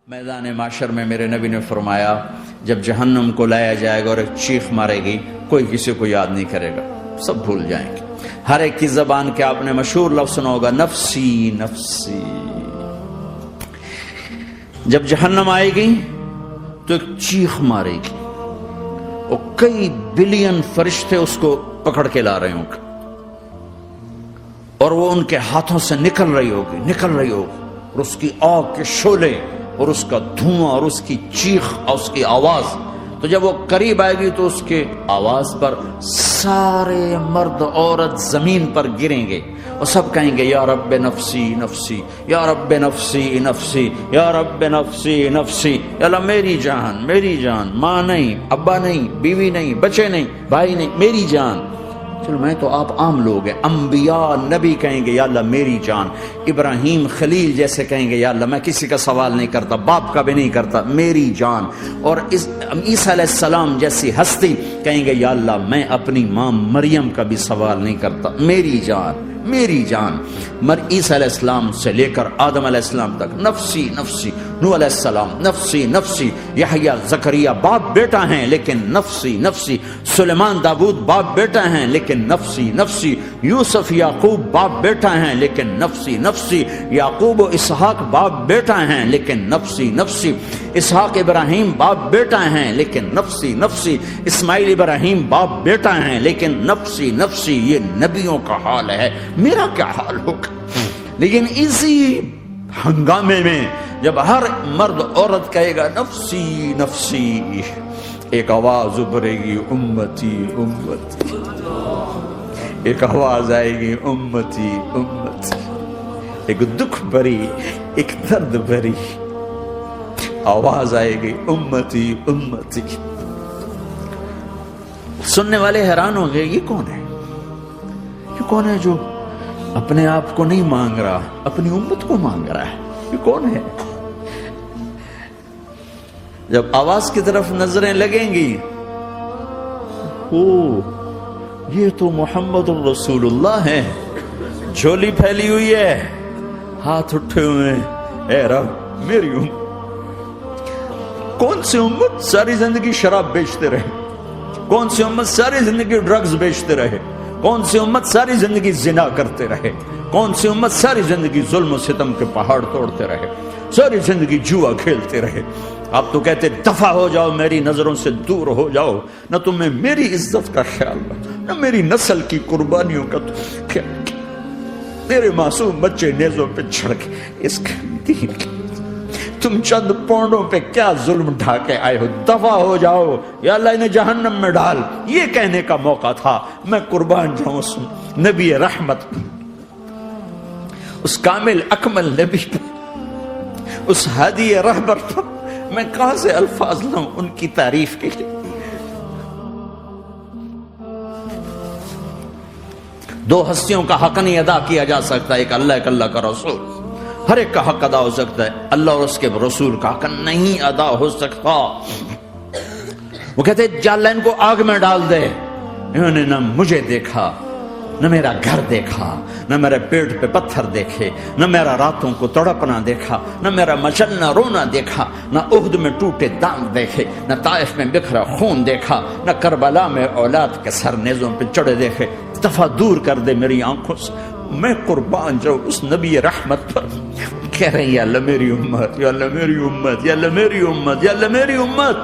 میدان معاشر میں میرے نبی نے فرمایا جب جہنم کو لایا جائے گا اور ایک چیخ مارے گی کوئی کسی کو یاد نہیں کرے گا، سب بھول جائیں گے۔ ہر ایک کی زبان کے آپ نے مشہور لفظ سنا ہوگا نفسی نفسی۔ جب جہنم آئے گی تو ایک چیخ مارے گی اور کئی بلین فرشتے اس کو پکڑ کے لا رہے ہوں گے اور وہ ان کے ہاتھوں سے نکل رہی ہوگی اور اس کی آگ کے شعلے اور اس کا دھواں اور اس کی چیخ اور اس کی آواز، تو جب وہ قریب آئے گی تو اس کے آواز پر سارے مرد عورت زمین پر گریں گے اور سب کہیں گے یا رب نفسی نفسی، یا رب نفسی نفسی، یا رب نفسی نفسی، یا اللہ میری جان، ماں نہیں، ابا نہیں، بیوی نہیں، بچے نہیں، بھائی نہیں، میری جان۔ چلو میں تو آپ عام لوگ ہیں، انبیاء نبی کہیں گے یا اللہ میری جان، ابراہیم خلیل جیسے کہیں گے یا اللہ میں کسی کا سوال نہیں کرتا، باپ کا بھی نہیں کرتا، میری جان، اور عیسیٰ علیہ السلام جیسی ہستی کہیں گے یا اللہ میں اپنی ماں مریم کا بھی سوال نہیں کرتا، میری جان میری جان۔ عیسیٰ علیہ السلام سے لے کر آدم علیہ السلام تک نفسی نفسی، نوح علیہ السلام نفسی نفسی، یحییٰ زکریا باپ بیٹا ہیں لیکن نفسی نفسی، سلیمان داؤد باپ بیٹا ہیں لیکن نفسی نفسی، یوسف یعقوب باپ بیٹا ہیں لیکن نفسی نفسی، یعقوب و اسحاق باپ بیٹا ہیں لیکن نفسی نفسی، اسحاق ابراہیم باپ بیٹا ہیں لیکن نفسی نفسی، اسماعیل ابراہیم باپ بیٹا ہیں لیکن نفسی نفسی۔ یہ نبیوں کا حال ہے، میرا کیا حال ہوگا؟ لیکن اسی ہنگامے میں جب ہر مرد عورت کہے گا نفسی نفسی، ایک آواز ابھرے گی امتی امتی، ایک آواز آئے گی امتی امتی، ایک دکھ بھری ایک درد بھری آواز آئے گی امتی امتی۔ سننے والے حیران ہوں گے یہ کون ہے، یہ کون ہے جو اپنے آپ کو نہیں مانگ رہا، اپنی امت کو مانگ رہا ہے، یہ کون ہے؟ جب آواز کی طرف نظریں لگیں گی، یہ تو محمد الرسول اللہ ہے، جھولی پھیلی ہوئی ہے، ہاتھ اٹھے ہوئے ہیں، اے رب میری امت۔ کون سی امت ساری زندگی شراب بیچتے رہے، کون سی امت ساری زندگی ڈرگز بیچتے رہے، کون سی امت ساری زندگی زنا کرتے رہے، کون سی امت ساری زندگی ظلم و ستم کے پہاڑ توڑتے رہے، ساری زندگی جوا کھیلتے رہے۔ آپ تو کہتے دفع ہو جاؤ، میری نظروں سے دور ہو جاؤ، نہ تمہیں میری عزت کا خیال نہ میری نسل کی قربانیوں کا خیال، میرے معصوم بچے نیزوں پہ چڑھ کے اس دین کی تم چند پونڈوں پہ کیا ظلم ڈھا کے آئے ہو، دفع ہو جاؤ یا اللہ انہیں جہنم میں ڈال۔ یہ کہنے کا موقع تھا، میں قربان جاؤں اس نبی رحمت پر، اس کامل اکمل نبی پر، اس ہادی رہبر پر میں کہاں سے الفاظ لاؤں ان کی تعریف کے لیے۔ دو ہستیوں کا حق نہیں ادا کیا جا سکتا، ایک اللہ ایک اللہ کا رسول، ہر ایک کا حق ادا ہو سکتا ہے، اللہ اور اس کے رسول کا حق نہیں ادا ہو سکتا۔ وہ کہتے جا اللہ ان کو آگ میں ڈال دے، انہوں نے نہ مجھے دیکھا، نہ میرا گھر دیکھا، نہ میرے پیٹ پہ پتھر دیکھے، نہ میرا راتوں کو تڑپنا دیکھا، نہ میرا مچلنا رونا دیکھا، نہ احد میں ٹوٹے دانت دیکھے، نہ طائف میں بکھرا خون دیکھا، نہ کربلا میں اولاد کے سر نیزوں پہ چڑھے دیکھے۔ دفعہ دور کر دے میری آنکھوں سے، میں قربان جاؤں اس نبی رحمت پر۔ کہہ رہے ہیں یا اللہ میری امت، یا اللہ میری امت، یا اللہ میری امت، یا اللہ میری امت۔